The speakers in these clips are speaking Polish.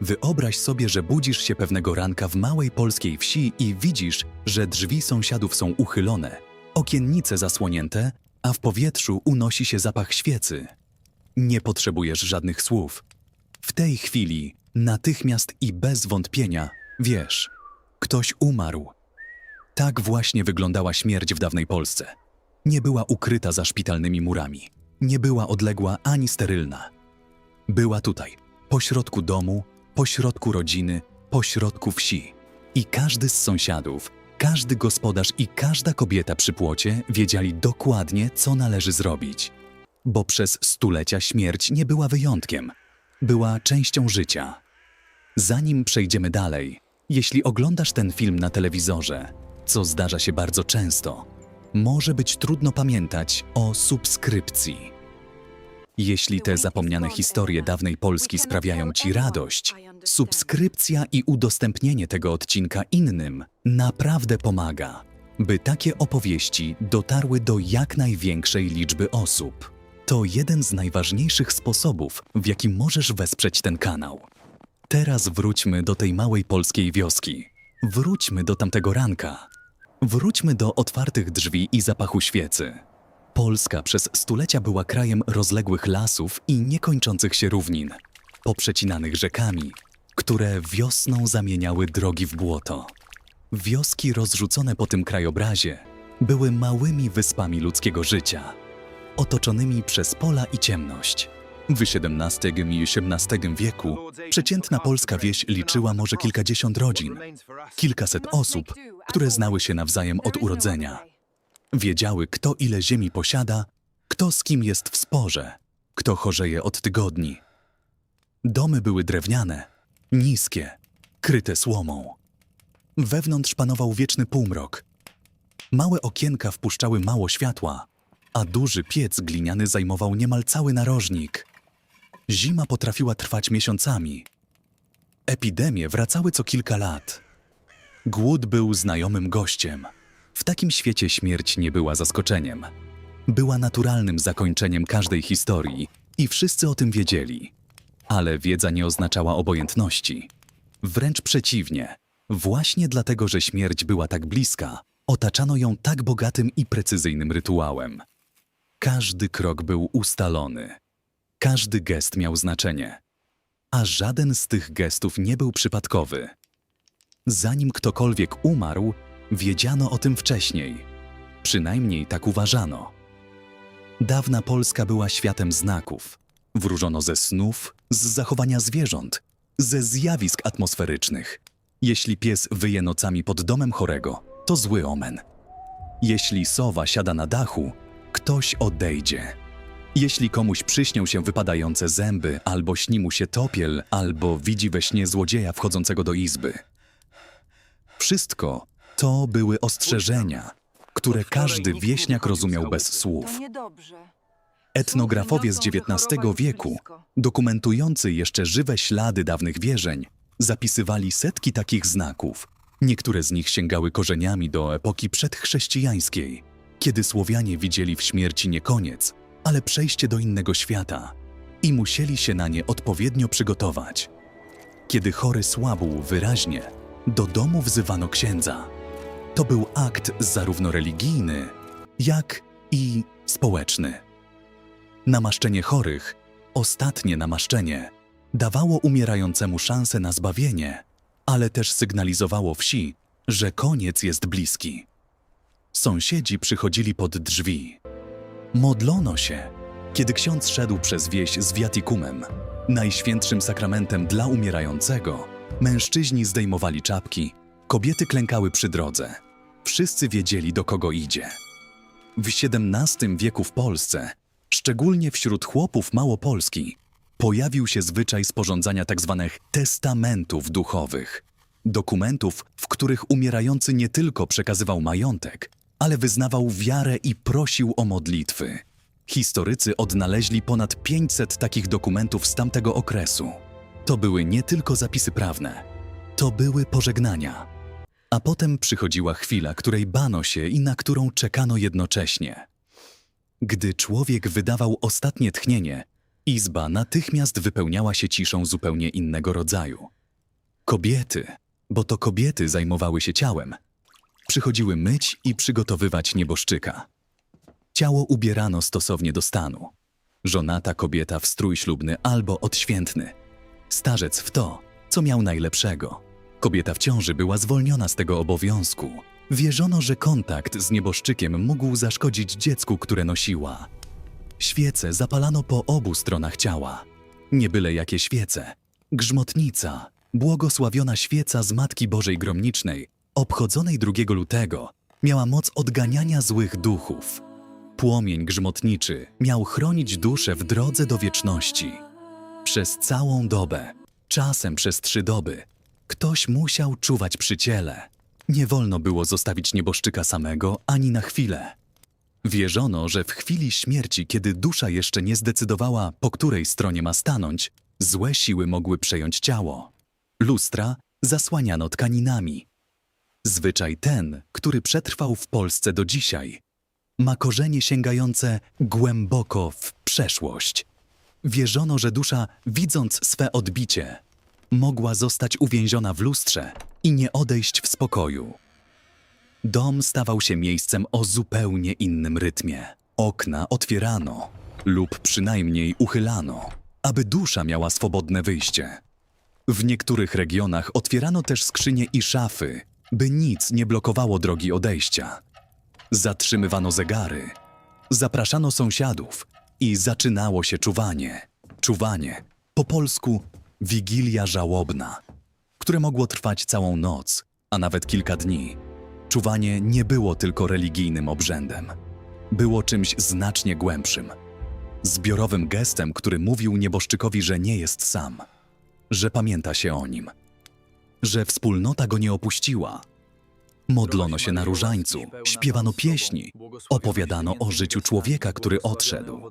Wyobraź sobie, że budzisz się pewnego ranka w małej polskiej wsi i widzisz, że drzwi sąsiadów są uchylone, okiennice zasłonięte, a w powietrzu unosi się zapach świecy. Nie potrzebujesz żadnych słów. W tej chwili, natychmiast i bez wątpienia, wiesz, ktoś umarł. Tak właśnie wyglądała śmierć w dawnej Polsce. Nie była ukryta za szpitalnymi murami. Nie była odległa ani sterylna. Była tutaj, pośrodku domu, pośrodku rodziny, pośrodku wsi. I każdy z sąsiadów, każdy gospodarz i każda kobieta przy płocie wiedzieli dokładnie, co należy zrobić. Bo przez stulecia śmierć nie była wyjątkiem. Była częścią życia. Zanim przejdziemy dalej, jeśli oglądasz ten film na telewizorze, co zdarza się bardzo często, może być trudno pamiętać o subskrypcji. Jeśli te zapomniane historie dawnej Polski sprawiają Ci radość, subskrypcja i udostępnienie tego odcinka innym naprawdę pomaga, by takie opowieści dotarły do jak największej liczby osób. To jeden z najważniejszych sposobów, w jaki możesz wesprzeć ten kanał. Teraz wróćmy do tej małej polskiej wioski. Wróćmy do tamtego ranka. Wróćmy do otwartych drzwi i zapachu świecy. Polska przez stulecia była krajem rozległych lasów i niekończących się równin, poprzecinanych rzekami, które wiosną zamieniały drogi w błoto. Wioski rozrzucone po tym krajobrazie były małymi wyspami ludzkiego życia, otoczonymi przez pola i ciemność. W XVII i XVIII wieku przeciętna polska wieś liczyła może kilkadziesiąt rodzin, kilkaset osób, które znały się nawzajem od urodzenia. Wiedziały, kto ile ziemi posiada, kto z kim jest w sporze, kto chorzeje od tygodni. Domy były drewniane, niskie, kryte słomą. Wewnątrz panował wieczny półmrok. Małe okienka wpuszczały mało światła, a duży piec gliniany zajmował niemal cały narożnik. Zima potrafiła trwać miesiącami. Epidemie wracały co kilka lat. Głód był znajomym gościem. W takim świecie śmierć nie była zaskoczeniem. Była naturalnym zakończeniem każdej historii i wszyscy o tym wiedzieli. Ale wiedza nie oznaczała obojętności. Wręcz przeciwnie. Właśnie dlatego, że śmierć była tak bliska, otaczano ją tak bogatym i precyzyjnym rytuałem. Każdy krok był ustalony. Każdy gest miał znaczenie. A żaden z tych gestów nie był przypadkowy. Zanim ktokolwiek umarł, wiedziano o tym wcześniej. Przynajmniej tak uważano. Dawna Polska była światem znaków. Wróżono ze snów, z zachowania zwierząt, ze zjawisk atmosferycznych. Jeśli pies wyje nocami pod domem chorego, to zły omen. Jeśli sowa siada na dachu, ktoś odejdzie. Jeśli komuś przyśnią się wypadające zęby, albo śni mu się topiel, albo widzi we śnie złodzieja wchodzącego do izby. Wszystko to były ostrzeżenia, które każdy wieśniak rozumiał bez słów. Etnografowie z XIX wieku, dokumentujący jeszcze żywe ślady dawnych wierzeń, zapisywali setki takich znaków. Niektóre z nich sięgały korzeniami do epoki przedchrześcijańskiej, kiedy Słowianie widzieli w śmierci nie koniec, ale przejście do innego świata i musieli się na nie odpowiednio przygotować. Kiedy chory słabł wyraźnie, do domu wzywano księdza. To był akt zarówno religijny, jak i społeczny. Namaszczenie chorych, ostatnie namaszczenie, dawało umierającemu szansę na zbawienie, ale też sygnalizowało wsi, że koniec jest bliski. Sąsiedzi przychodzili pod drzwi. Modlono się, kiedy ksiądz szedł przez wieś z viaticumem, najświętszym sakramentem dla umierającego. Mężczyźni zdejmowali czapki, kobiety klękały przy drodze. Wszyscy wiedzieli, do kogo idzie. W XVII wieku w Polsce, szczególnie wśród chłopów Małopolski, pojawił się zwyczaj sporządzania tzw. testamentów duchowych. Dokumentów, w których umierający nie tylko przekazywał majątek, ale wyznawał wiarę i prosił o modlitwy. Historycy odnaleźli ponad 500 takich dokumentów z tamtego okresu. To były nie tylko zapisy prawne, to były pożegnania. A potem przychodziła chwila, której bano się i na którą czekano jednocześnie. Gdy człowiek wydawał ostatnie tchnienie, Izba natychmiast wypełniała się ciszą zupełnie innego rodzaju. Kobiety, bo to kobiety zajmowały się ciałem, przychodziły myć i przygotowywać nieboszczyka. Ciało ubierano stosownie do stanu. Żonata kobieta w strój ślubny albo odświętny. Starzec w to, co miał najlepszego. Kobieta w ciąży była zwolniona z tego obowiązku. Wierzono, że kontakt z nieboszczykiem mógł zaszkodzić dziecku, które nosiła. Świece zapalano po obu stronach ciała. Nie byle jakie świece. Grzmotnica, błogosławiona świeca z Matki Bożej Gromnicznej, obchodzonej 2 lutego, miała moc odganiania złych duchów. Płomień grzmotniczy miał chronić duszę w drodze do wieczności. Przez całą dobę, czasem przez 3 doby, ktoś musiał czuwać przy ciele. Nie wolno było zostawić nieboszczyka samego ani na chwilę. Wierzono, że w chwili śmierci, kiedy dusza jeszcze nie zdecydowała, po której stronie ma stanąć, złe siły mogły przejąć ciało. Lustra zasłaniano tkaninami. Zwyczaj ten, który przetrwał w Polsce do dzisiaj, ma korzenie sięgające głęboko w przeszłość. Wierzono, że dusza, widząc swe odbicie, mogła zostać uwięziona w lustrze i nie odejść w spokoju. Dom stawał się miejscem o zupełnie innym rytmie. Okna otwierano lub przynajmniej uchylano, aby dusza miała swobodne wyjście. W niektórych regionach otwierano też skrzynie i szafy, by nic nie blokowało drogi odejścia. Zatrzymywano zegary, zapraszano sąsiadów i zaczynało się czuwanie. Czuwanie, po polsku wigilia żałobna, które mogło trwać całą noc, a nawet kilka dni. Czuwanie nie było tylko religijnym obrzędem. Było czymś znacznie głębszym. Zbiorowym gestem, który mówił nieboszczykowi, że nie jest sam, że pamięta się o nim, że wspólnota go nie opuściła. Modlono się na różańcu, śpiewano pieśni, opowiadano o życiu człowieka, który odszedł.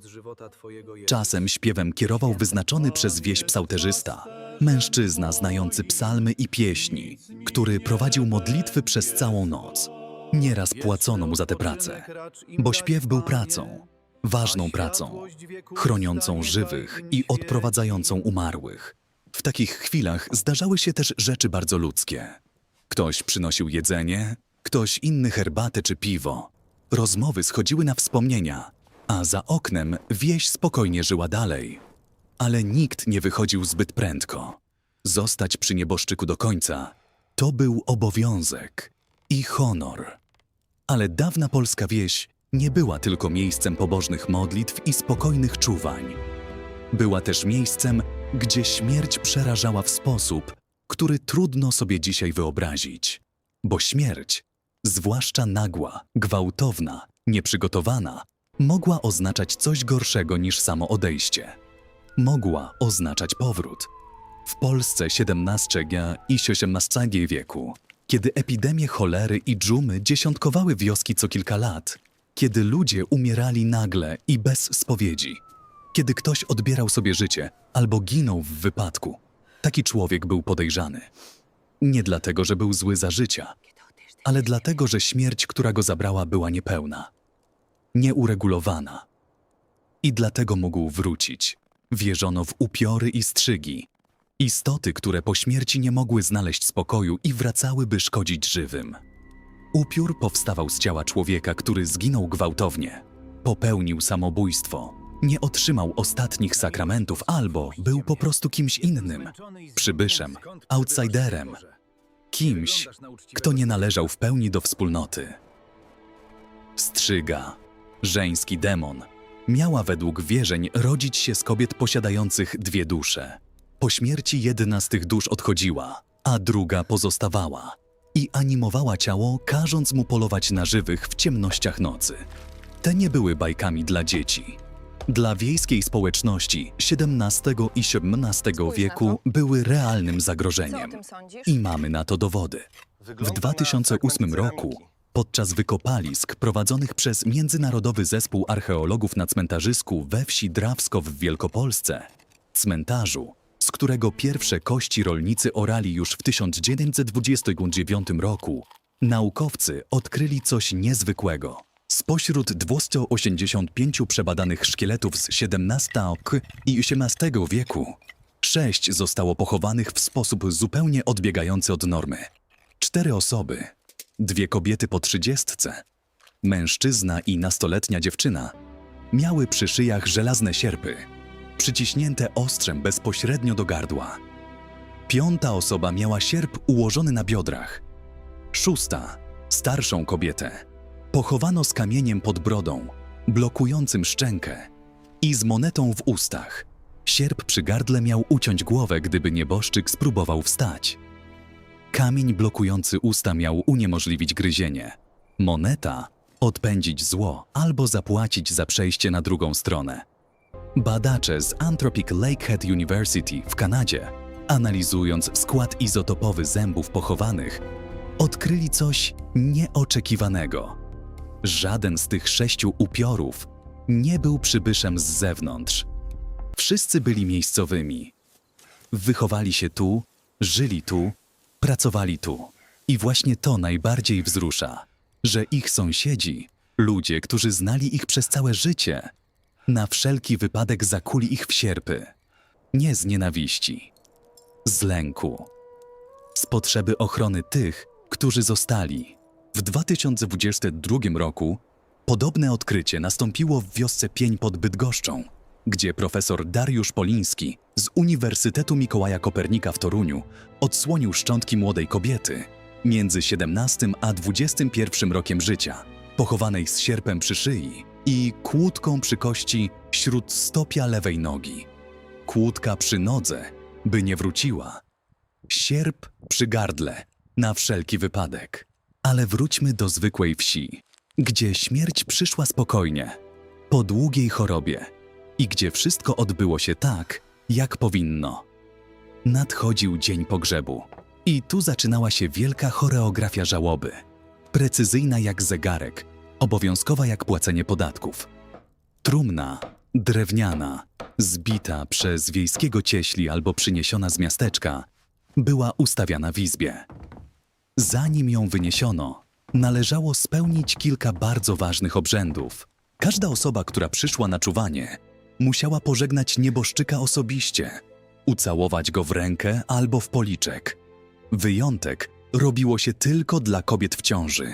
Czasem śpiewem kierował wyznaczony przez wieś psałterzysta, mężczyzna znający psalmy i pieśni, który prowadził modlitwy przez całą noc. Nieraz płacono mu za tę pracę, bo śpiew był pracą, ważną pracą, chroniącą żywych i odprowadzającą umarłych. W takich chwilach zdarzały się też rzeczy bardzo ludzkie. Ktoś przynosił jedzenie, ktoś inny herbatę czy piwo. Rozmowy schodziły na wspomnienia, a za oknem wieś spokojnie żyła dalej. Ale nikt nie wychodził zbyt prędko. Zostać przy nieboszczyku do końca to był obowiązek i honor. Ale dawna polska wieś nie była tylko miejscem pobożnych modlitw i spokojnych czuwań. Była też miejscem, gdzie śmierć przerażała w sposób, który trudno sobie dzisiaj wyobrazić. Bo śmierć, zwłaszcza nagła, gwałtowna, nieprzygotowana, mogła oznaczać coś gorszego niż samo odejście. Mogła oznaczać powrót. W Polsce XVII i XVIII wieku, kiedy epidemie cholery i dżumy dziesiątkowały wioski co kilka lat, kiedy ludzie umierali nagle i bez spowiedzi, kiedy ktoś odbierał sobie życie albo ginął w wypadku, taki człowiek był podejrzany. Nie dlatego, że był zły za życia, ale dlatego, że śmierć, która go zabrała, była niepełna, nieuregulowana. I dlatego mógł wrócić. Wierzono w upiory i strzygi. Istoty, które po śmierci nie mogły znaleźć spokoju i wracały, by szkodzić żywym. Upiór powstawał z ciała człowieka, który zginął gwałtownie, popełnił samobójstwo, nie otrzymał ostatnich sakramentów albo był po prostu kimś innym, przybyszem, outsiderem, kimś, kto nie należał w pełni do wspólnoty. Strzyga, żeński demon, miała według wierzeń rodzić się z kobiet posiadających 2 dusze. Po śmierci jedna z tych dusz odchodziła, a druga pozostawała i animowała ciało, każąc mu polować na żywych w ciemnościach nocy. Te nie były bajkami dla dzieci. Dla wiejskiej społeczności XVII i XVII wieku były realnym zagrożeniem. I mamy na to dowody. W 2008 roku, podczas wykopalisk prowadzonych przez Międzynarodowy Zespół Archeologów na cmentarzysku we wsi Drawsko w Wielkopolsce, cmentarzu, z którego pierwsze kości rolnicy orali już w 1929 roku, naukowcy odkryli coś niezwykłego. Spośród 285 przebadanych szkieletów z XVII i XVIII wieku, 6 zostało pochowanych w sposób zupełnie odbiegający od normy. 4 osoby, 2 kobiety po 30, mężczyzna i nastoletnia dziewczyna, miały przy szyjach żelazne sierpy, przyciśnięte ostrzem bezpośrednio do gardła. 5 osoba miała sierp ułożony na biodrach. 6, starszą kobietę, pochowano z kamieniem pod brodą, blokującym szczękę i z monetą w ustach. Sierp przy gardle miał uciąć głowę, gdyby nieboszczyk spróbował wstać. Kamień blokujący usta miał uniemożliwić gryzienie. Moneta odpędzić zło albo zapłacić za przejście na drugą stronę. Badacze z Anthropic Lakehead University w Kanadzie, analizując skład izotopowy zębów pochowanych, odkryli coś nieoczekiwanego. Żaden z tych 6 upiorów nie był przybyszem z zewnątrz. Wszyscy byli miejscowymi. Wychowali się tu, żyli tu, pracowali tu. I właśnie to najbardziej wzrusza, że ich sąsiedzi, ludzie, którzy znali ich przez całe życie, na wszelki wypadek zakuli ich w sierpy. Nie z nienawiści, z lęku, z potrzeby ochrony tych, którzy zostali. W 2022 roku podobne odkrycie nastąpiło w wiosce Pień pod Bydgoszczą, gdzie profesor Dariusz Poliński z Uniwersytetu Mikołaja Kopernika w Toruniu odsłonił szczątki młodej kobiety między 17 a 21 rokiem życia, pochowanej z sierpem przy szyi i kłódką przy kości śródstopia lewej nogi. Kłódka przy nodze, by nie wróciła. Sierp przy gardle, na wszelki wypadek. Ale wróćmy do zwykłej wsi, gdzie śmierć przyszła spokojnie, po długiej chorobie i gdzie wszystko odbyło się tak, jak powinno. Nadchodził dzień pogrzebu i tu zaczynała się wielka choreografia żałoby. Precyzyjna jak zegarek, obowiązkowa jak płacenie podatków. Trumna, drewniana, zbita przez wiejskiego cieśli albo przyniesiona z miasteczka, była ustawiana w izbie. Zanim ją wyniesiono, należało spełnić kilka bardzo ważnych obrzędów. Każda osoba, która przyszła na czuwanie, musiała pożegnać nieboszczyka osobiście, ucałować go w rękę albo w policzek. Wyjątek robiło się tylko dla kobiet w ciąży.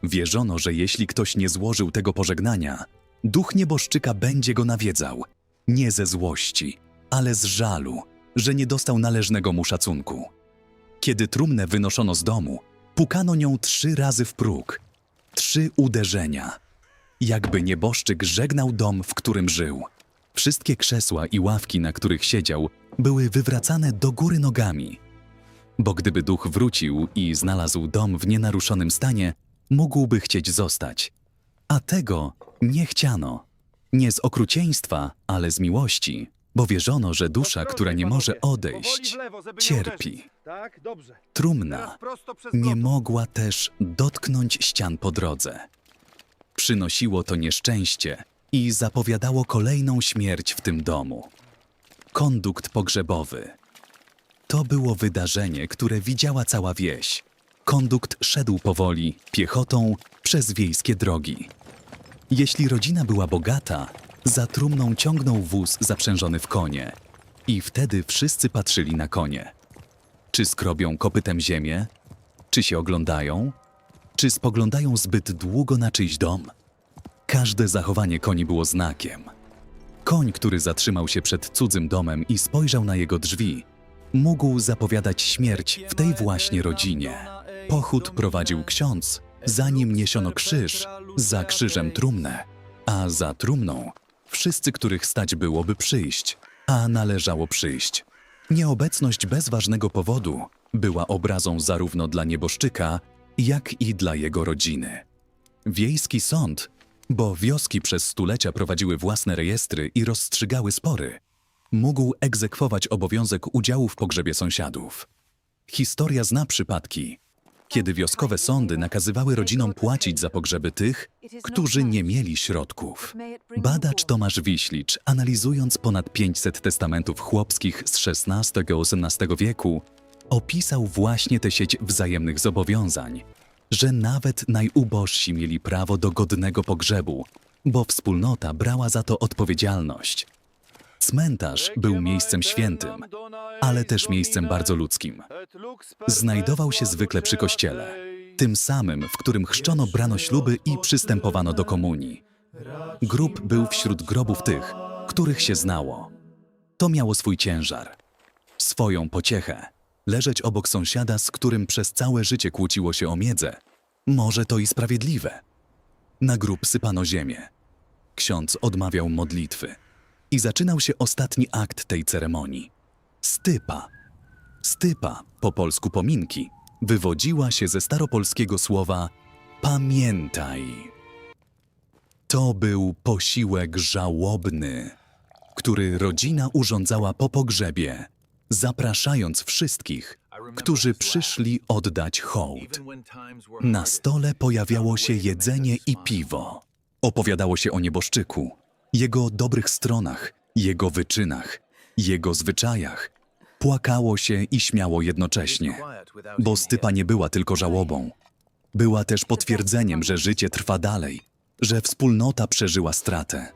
Wierzono, że jeśli ktoś nie złożył tego pożegnania, duch nieboszczyka będzie go nawiedzał, nie ze złości, ale z żalu, że nie dostał należnego mu szacunku. Kiedy trumnę wynoszono z domu, pukano nią 3 razy w próg. 3 uderzenia. Jakby nieboszczyk żegnał dom, w którym żył. Wszystkie krzesła i ławki, na których siedział, były wywracane do góry nogami. Bo gdyby duch wrócił i znalazł dom w nienaruszonym stanie, mógłby chcieć zostać. A tego nie chciano. Nie z okrucieństwa, ale z miłości. Bo wierzono, że dusza, która nie może odejść, cierpi. Trumna nie mogła też dotknąć ścian po drodze. Przynosiło to nieszczęście i zapowiadało kolejną śmierć w tym domu. Kondukt pogrzebowy. To było wydarzenie, które widziała cała wieś. Kondukt szedł powoli, piechotą, przez wiejskie drogi. Jeśli rodzina była bogata, za trumną ciągnął wóz zaprzężony w konie. I wtedy wszyscy patrzyli na konie. Czy skrobią kopytem ziemię? Czy się oglądają? Czy spoglądają zbyt długo na czyjś dom? Każde zachowanie koni było znakiem. Koń, który zatrzymał się przed cudzym domem i spojrzał na jego drzwi, mógł zapowiadać śmierć w tej właśnie rodzinie. Pochód prowadził ksiądz, zanim niesiono krzyż, za krzyżem trumnę, a za trumną wszyscy, których stać byłoby przyjść, a należało przyjść. Nieobecność bez ważnego powodu była obrazą zarówno dla nieboszczyka, jak i dla jego rodziny. Wiejski sąd, bo wioski przez stulecia prowadziły własne rejestry i rozstrzygały spory, mógł egzekwować obowiązek udziału w pogrzebie sąsiadów. Historia zna przypadki, kiedy wioskowe sądy nakazywały rodzinom płacić za pogrzeby tych, którzy nie mieli środków. Badacz Tomasz Wiślicz, analizując ponad 500 testamentów chłopskich z XVI-XVIII wieku, opisał właśnie tę sieć wzajemnych zobowiązań, że nawet najubożsi mieli prawo do godnego pogrzebu, bo wspólnota brała za to odpowiedzialność. Cmentarz był miejscem świętym, ale też miejscem bardzo ludzkim. Znajdował się zwykle przy kościele, tym samym, w którym chrzczono, brano śluby i przystępowano do komunii. Grób był wśród grobów tych, których się znało. To miało swój ciężar, swoją pociechę. Leżeć obok sąsiada, z którym przez całe życie kłóciło się o miedzę, może to i sprawiedliwe. Na grób sypano ziemię. Ksiądz odmawiał modlitwy i zaczynał się ostatni akt tej ceremonii. Stypa. Stypa, po polsku pominki, wywodziła się ze staropolskiego słowa pamiętaj. To był posiłek żałobny, który rodzina urządzała po pogrzebie, zapraszając wszystkich, którzy przyszli oddać hołd. Na stole pojawiało się jedzenie i piwo. Opowiadało się o nieboszczyku, jego dobrych stronach, jego wyczynach, jego zwyczajach. Płakało się i śmiało jednocześnie, bo stypa nie była tylko żałobą. Była też potwierdzeniem, że życie trwa dalej, że wspólnota przeżyła stratę,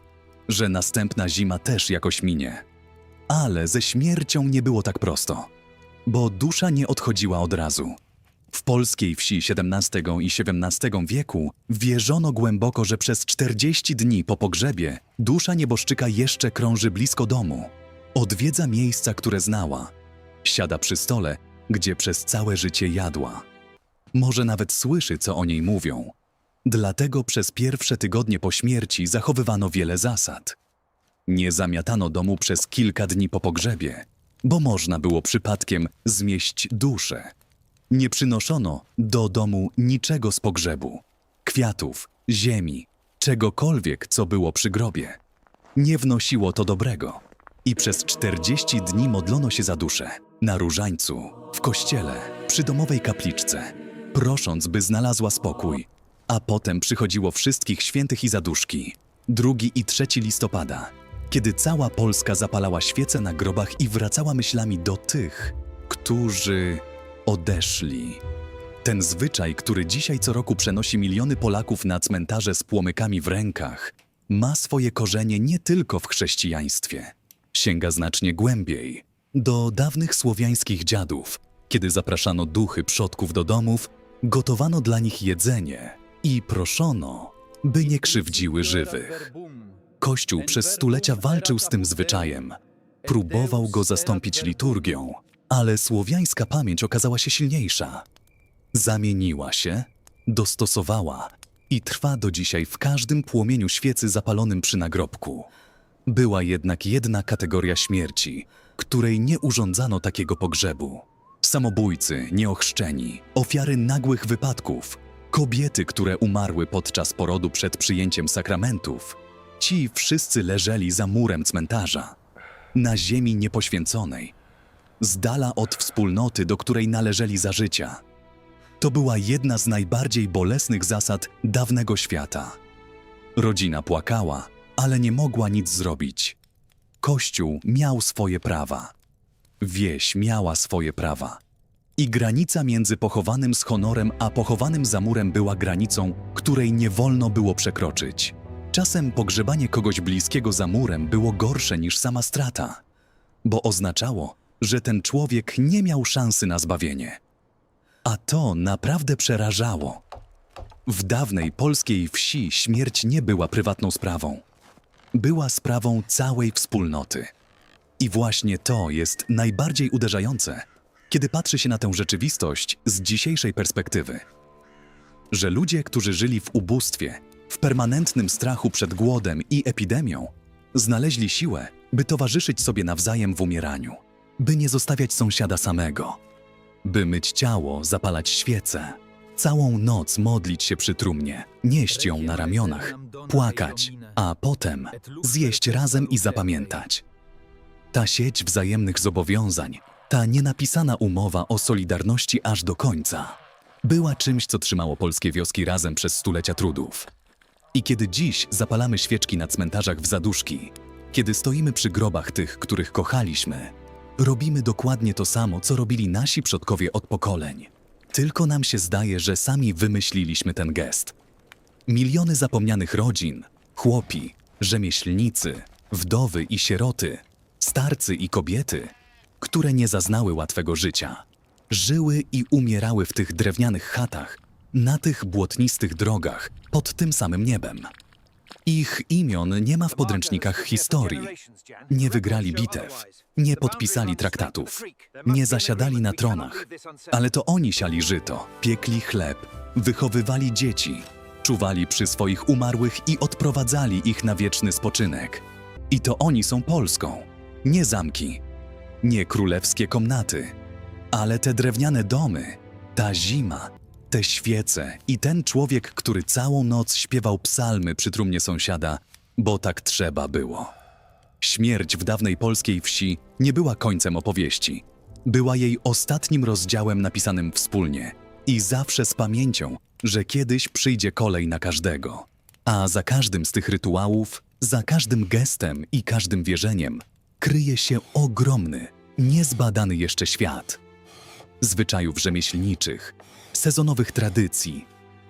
że następna zima też jakoś minie. Ale ze śmiercią nie było tak prosto, bo dusza nie odchodziła od razu. W polskiej wsi XVII i XVII wieku wierzono głęboko, że przez 40 dni po pogrzebie dusza nieboszczyka jeszcze krąży blisko domu. Odwiedza miejsca, które znała. Siada przy stole, gdzie przez całe życie jadła. Może nawet słyszy, co o niej mówią. Dlatego przez pierwsze tygodnie po śmierci zachowywano wiele zasad. Nie zamiatano domu przez kilka dni po pogrzebie, bo można było przypadkiem zmieść duszę. Nie przynoszono do domu niczego z pogrzebu, kwiatów, ziemi, czegokolwiek, co było przy grobie. Nie wnosiło to dobrego. I przez 40 dni modlono się za duszę, na różańcu, w kościele, przy domowej kapliczce, prosząc, by znalazła spokój. A potem przychodziło wszystkich świętych i zaduszki, 2 i 3 listopada, kiedy cała Polska zapalała świece na grobach i wracała myślami do tych, którzy odeszli. Ten zwyczaj, który dzisiaj co roku przenosi miliony Polaków na cmentarze z płomykami w rękach, ma swoje korzenie nie tylko w chrześcijaństwie. Sięga znacznie głębiej, do dawnych słowiańskich dziadów, kiedy zapraszano duchy przodków do domów, gotowano dla nich jedzenie i proszono, by nie krzywdziły żywych. Kościół przez stulecia walczył z tym zwyczajem. Próbował go zastąpić liturgią, ale słowiańska pamięć okazała się silniejsza. Zamieniła się, dostosowała i trwa do dzisiaj w każdym płomieniu świecy zapalonym przy nagrobku. Była jednak jedna kategoria śmierci, której nie urządzano takiego pogrzebu. Samobójcy, nieochrzczeni, ofiary nagłych wypadków, kobiety, które umarły podczas porodu przed przyjęciem sakramentów. Ci wszyscy leżeli za murem cmentarza, na ziemi niepoświęconej, z dala od wspólnoty, do której należeli za życia. To była jedna z najbardziej bolesnych zasad dawnego świata. Rodzina płakała, ale nie mogła nic zrobić. Kościół miał swoje prawa. Wieś miała swoje prawa. I granica między pochowanym z honorem a pochowanym za murem była granicą, której nie wolno było przekroczyć. Czasem pogrzebanie kogoś bliskiego za murem było gorsze niż sama strata, bo oznaczało, że ten człowiek nie miał szansy na zbawienie. A to naprawdę przerażało. W dawnej polskiej wsi śmierć nie była prywatną sprawą. Była sprawą całej wspólnoty. I właśnie to jest najbardziej uderzające, kiedy patrzy się na tę rzeczywistość z dzisiejszej perspektywy. Że ludzie, którzy żyli w ubóstwie, w permanentnym strachu przed głodem i epidemią, znaleźli siłę, by towarzyszyć sobie nawzajem w umieraniu, by nie zostawiać sąsiada samego, by myć ciało, zapalać świece, całą noc modlić się przy trumnie, nieść ją na ramionach, płakać, a potem zjeść razem i zapamiętać. Ta sieć wzajemnych zobowiązań, ta nienapisana umowa o solidarności aż do końca, była czymś, co trzymało polskie wioski razem przez stulecia trudów. I kiedy dziś zapalamy świeczki na cmentarzach w zaduszki, kiedy stoimy przy grobach tych, których kochaliśmy, robimy dokładnie to samo, co robili nasi przodkowie od pokoleń. Tylko nam się zdaje, że sami wymyśliliśmy ten gest. Miliony zapomnianych rodzin, chłopi, rzemieślnicy, wdowy i sieroty, starcy i kobiety, które nie zaznały łatwego życia, żyły i umierały w tych drewnianych chatach, na tych błotnistych drogach, pod tym samym niebem. Ich imion nie ma w podręcznikach historii. Nie wygrali bitew, nie podpisali traktatów, nie zasiadali na tronach, ale to oni siali żyto, piekli chleb, wychowywali dzieci, czuwali przy swoich umarłych i odprowadzali ich na wieczny spoczynek. I to oni są Polską, nie zamki, nie królewskie komnaty, ale te drewniane domy, ta zima, te świece i ten człowiek, który całą noc śpiewał psalmy przy trumnie sąsiada, bo tak trzeba było. Śmierć w dawnej polskiej wsi nie była końcem opowieści. Była jej ostatnim rozdziałem napisanym wspólnie i zawsze z pamięcią, że kiedyś przyjdzie kolej na każdego. A za każdym z tych rytuałów, za każdym gestem i każdym wierzeniem kryje się ogromny, niezbadany jeszcze świat. Zwyczajów rzemieślniczych, sezonowych tradycji,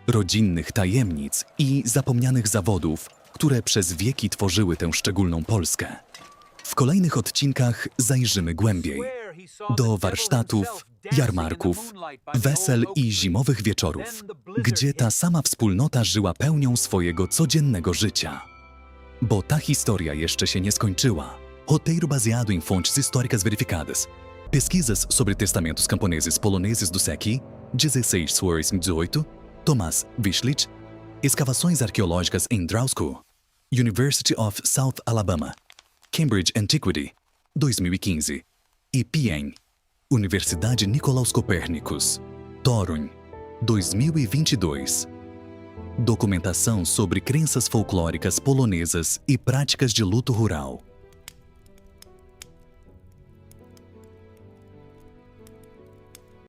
rodzinnych tajemnic i zapomnianych zawodów, które przez wieki tworzyły tę szczególną Polskę. W kolejnych odcinkach zajrzymy głębiej do warsztatów, jarmarków, wesel i zimowych wieczorów, gdzie ta sama wspólnota żyła pełnią swojego codziennego życia. Bo ta historia jeszcze się nie skończyła. Roteiro baseado em fontes históricas verificadas. Pesquisas sobre testamentos camponeses poloneses do século XVI Soares em 18, Thomas Wischlich, escavações arqueológicas em Drausco, University of South Alabama, Cambridge Antiquity, 2015, e Pień, Universidade Nicolaus Copérnicos, Toruń, 2022. Documentação sobre crenças folclóricas polonesas e práticas de luto rural.